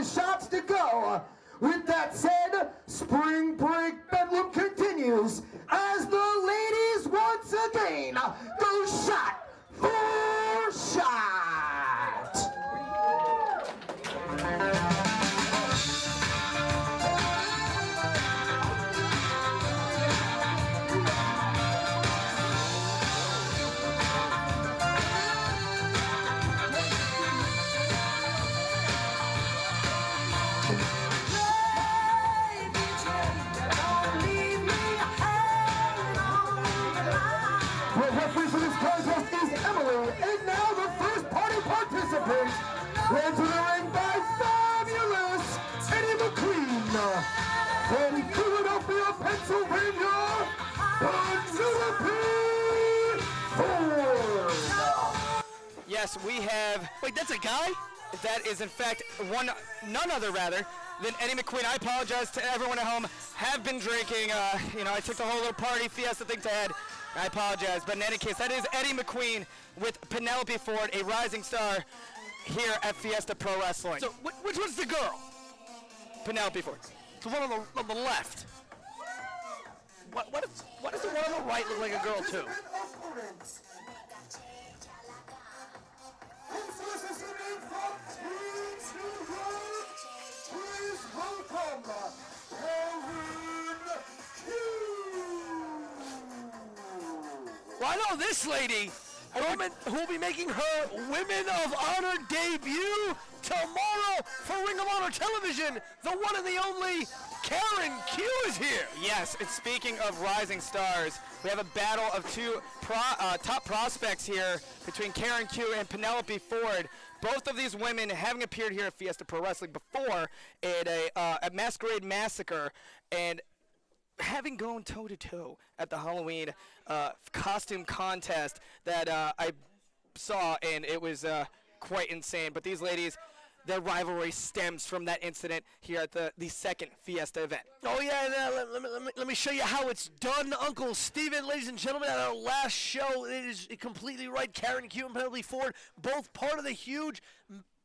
shots to go. With that said, Spring Break Bedlam continues as the ladies once again go shot for shot. Led to the ring by fabulous Eddy McQueen from Philadelphia, Pennsylvania, Penelope Ford. Yes, we have. Wait, that's a guy? That is, in fact, none other rather than Eddy McQueen. I apologize to everyone at home. Have been drinking. I took the whole little party fiesta thing to head. I apologize, but in any case, that is Eddy McQueen with Penelope Ford, a rising star here at Fiesta Pro Wrestling. So, which one's the girl? Penelope Ford. The one on the left. What does the one on the right look like a girl too? Well, I know this lady, a woman who will be making her Women of Honor debut tomorrow for Ring of Honor Television. The one and the only Karen Q is here. Yes, and speaking of rising stars, we have a battle of two top prospects here between Karen Q and Penelope Ford. Both of these women having appeared here at Fiesta Pro Wrestling before at a Masquerade Massacre, and having gone toe-to-toe at the Halloween costume contest that I saw, and it was quite insane. But these ladies, their rivalry stems from that incident here at the second Fiesta event. Oh yeah, let me show you how it's done, Uncle Steven. Ladies and gentlemen, at our last show, it is completely right. Karen Q and Penelope Ford, both part of the huge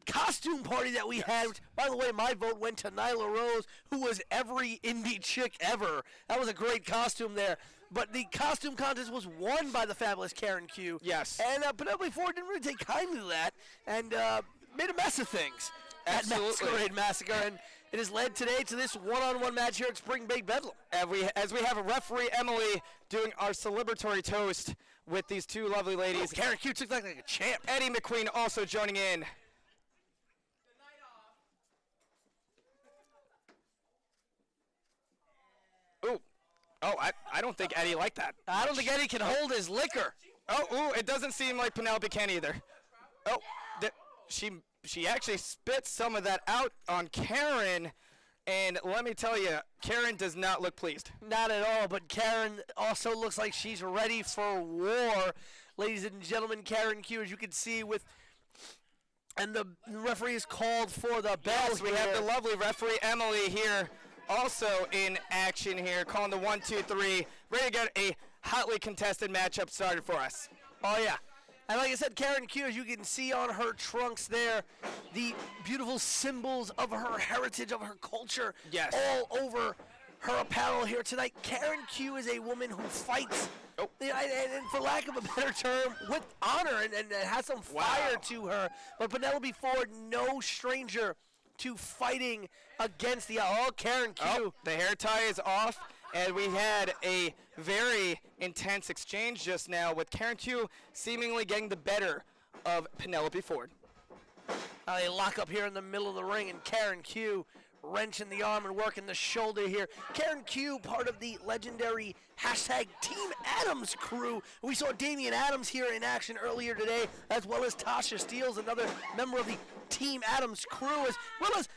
costume party that we had. Which, by the way, my vote went to Nyla Rose, who was every indie chick ever. That was a great costume there. But the costume contest was won by the fabulous Karen Q. Yes. And Penelope Ford didn't really take kindly to that and made a mess of things at Masquerade Massacre. And it has led today to this one-on-one match here at Spring Break Bedlam. As we have a referee, Emily, doing our celebratory toast with these two lovely ladies. Oh, Karen Q took that like a champ. Eddy McQueen also joining in. Oh, I don't think Eddy liked that. I don't think Eddy can hold his liquor. Oh, it doesn't seem like Penelope can either. Oh, she actually spit some of that out on Karen, and let me tell you, Karen does not look pleased. Not at all, but Karen also looks like she's ready for war. Ladies and gentlemen, Karen Q, as you can see and the referee is called for the bell. Yes, we have the lovely referee, Emily, here. Also in action here, calling the 1, 2, 3, ready to get a hotly contested matchup started for us. Oh, yeah. And like I said, Karen Q, as you can see on her trunks there, the beautiful symbols of her heritage, of her culture, yes, all over her apparel here tonight. Karen Q is a woman who fights, and for lack of a better term, with honor and has some fire to her. But Penelope Ford, no stranger to fighting against the Karen Q. Oh, the hair tie is off, and we had a very intense exchange just now with Karen Q seemingly getting the better of Penelope Ford. They lock up here in the middle of the ring, and Karen Q wrenching the arm and working the shoulder here. Karen Q, part of the legendary #Team Adams crew. We saw Damian Adams here in action earlier today, as well as Tasha Steeles, another member of the Team Adams crew, as well as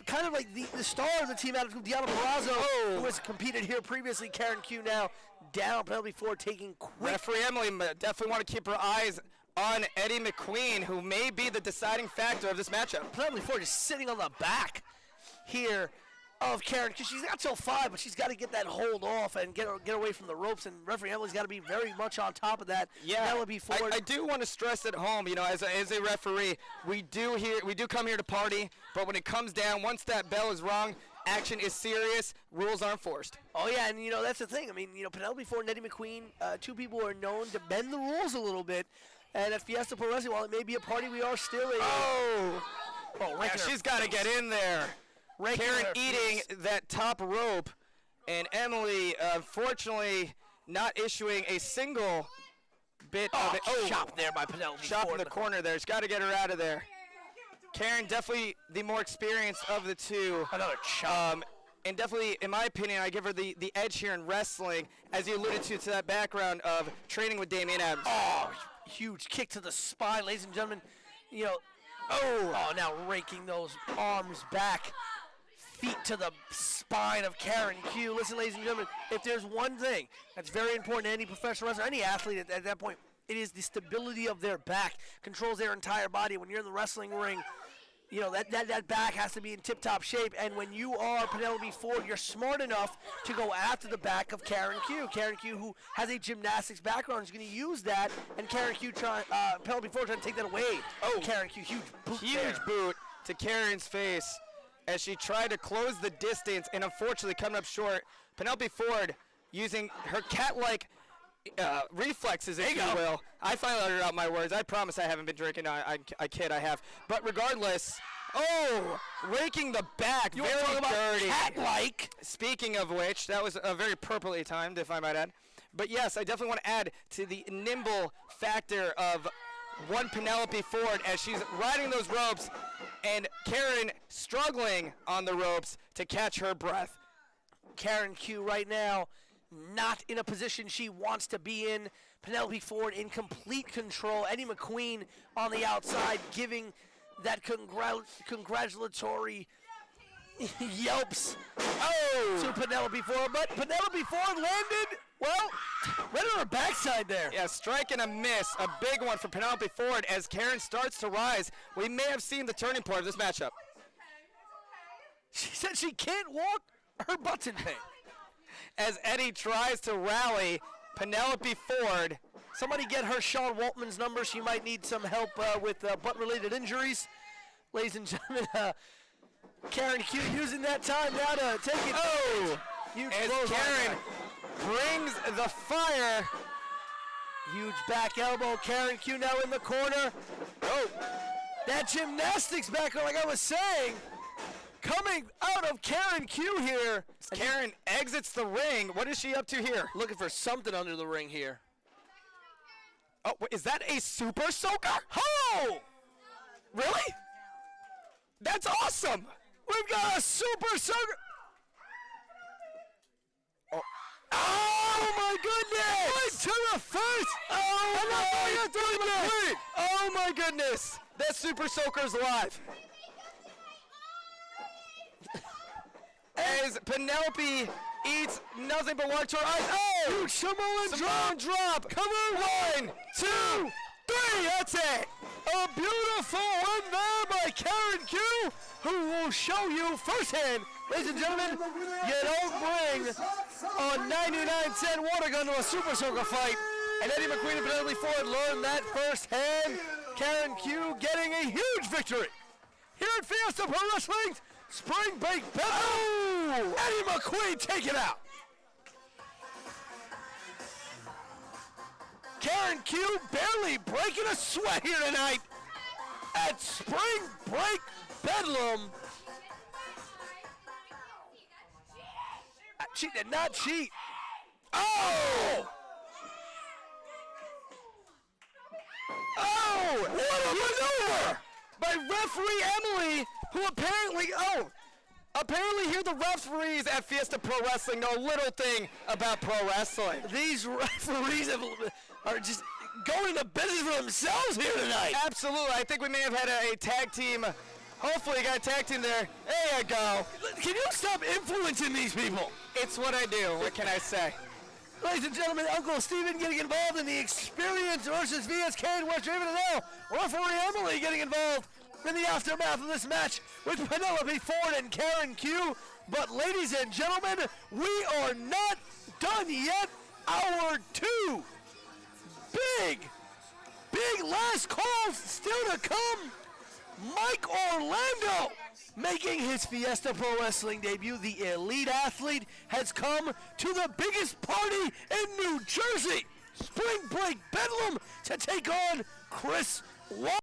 kind of like the star of the Team Adams crew, Deanna Barrazo, who has competed here previously. Karen Q now down, Penelope Ford taking quick. Referee Emily definitely want to keep her eyes on Eddy McQueen, who may be the deciding factor of this matchup. Penelope Ford is sitting on the back here of Karen, because she's got till 5, but she's got to get that hold off and get away from the ropes, and referee Emily's got to be very much on top of that. Yeah, Penelope Ford. I do want to stress at home, you know, as a referee, we do come here to party, but when it comes down, once that bell is rung, action is serious, rules are enforced. Oh, yeah, and, you know, that's the thing. I mean, you know, Penelope Ford and Eddy McQueen, two people who are known to bend the rules a little bit, and at Fiesta Pro Wrestling, while it may be a party, we are still a... Oh, right yeah, she's got to get in there. Karen eating that top rope, and Emily, unfortunately, not issuing a single bit of it. Oh, shot there by Penelope Shot Ford. in the corner there. She's got to get her out of there. Karen, definitely the more experienced of the two. Another chop. And definitely, in my opinion, I give her the edge here in wrestling, as you alluded to that background of training with Damian Adams. Oh, huge kick to the spine, ladies and gentlemen. You know, now raking those arms back. Feet to the spine of Karen Q. Listen, ladies and gentlemen, if there's one thing that's very important to any professional wrestler, any athlete at that point, it is the stability of their back. Controls their entire body. When you're in the wrestling ring, you know, that back has to be in tip-top shape. And when you are Penelope Ford, you're smart enough to go after the back of Karen Q. Karen Q, who has a gymnastics background, is going to use that. And Penelope Ford trying to take that away. Oh, Karen Q, huge boot Huge boot to Karen's face, as she tried to close the distance and unfortunately coming up short. Penelope Ford using her cat-like reflexes, if you will. I finally uttered out my words. I promise I haven't been drinking. I kid, I have. But regardless, raking the back, You very want to talk about dirty. cat-like? Speaking of which, that was very purposely timed, if I might add. But yes, I definitely want to add to the nimble factor of one Penelope Ford as she's riding those ropes, and Karen struggling on the ropes to catch her breath. Karen Q right now not in a position she wants to be in. Penelope Ford in complete control. Eddy McQueen on the outside giving that congratulatory yelps to Penelope Ford. But Penelope Ford landed, well, right on her backside there. Yeah, strike and a miss. A big one for Penelope Ford as Karen starts to rise. We may have seen the turning point of this matchup. She said she can't walk. Her butt's in pain. As Eddy tries to rally Penelope Ford. Somebody get her Sean Waltman's number. She might need some help with butt-related injuries. Ladies and gentlemen, Karen Q using that time now to take it. Huge as close Karen brings the fire. Huge back elbow. Karen Q now in the corner. That gymnastics background, like I was saying, coming out of Karen Q here. Karen exits the ring. What is she up to here? Looking for something under the ring here. Oh, wait, is that a super soaker? Oh! Really? That's awesome. We've got a super soaker. Oh my goodness! Right to the face! Oh my goodness! That super soaker's live. As Penelope eats nothing but water to her eyes. Huge Samoan drop. Come on. 1, 2, 3. That's it. A beautiful one there by Karen Q, who will show you firsthand, ladies and gentlemen, you don't bring a 99-cent water gun to a super soaker fight. And Eddy McQueen and Penelope Ford learned that firsthand. Karen Q getting a huge victory here at Fiesta Pro Wrestling. Spring Break Bedlam. Eddy McQueen take it out. Karen Q barely breaking a sweat here tonight at Spring Break Bedlam. She did not cheat. What a maneuver by referee Emily, who apparently here the referees at Fiesta Pro Wrestling know a little thing about pro wrestling. These referees are just going into business for themselves here tonight. Absolutely. I think we may have had a tag team. Hopefully you got a tag team there. There you go. Can you stop influencing these people? It's what I do. What can I say? Ladies and gentlemen, Uncle Steven getting involved in the Experience versus VSK in West Raven, and now referee Emily getting involved in the aftermath of this match with Penelope Ford and Karen Q. But ladies and gentlemen, we are not done yet. Hour 2. Big last call still to come. Mike Orlando making his Fiesta Pro Wrestling debut. The elite athlete has come to the biggest party in New Jersey, Spring Break Bedlam, to take on Chris Watt.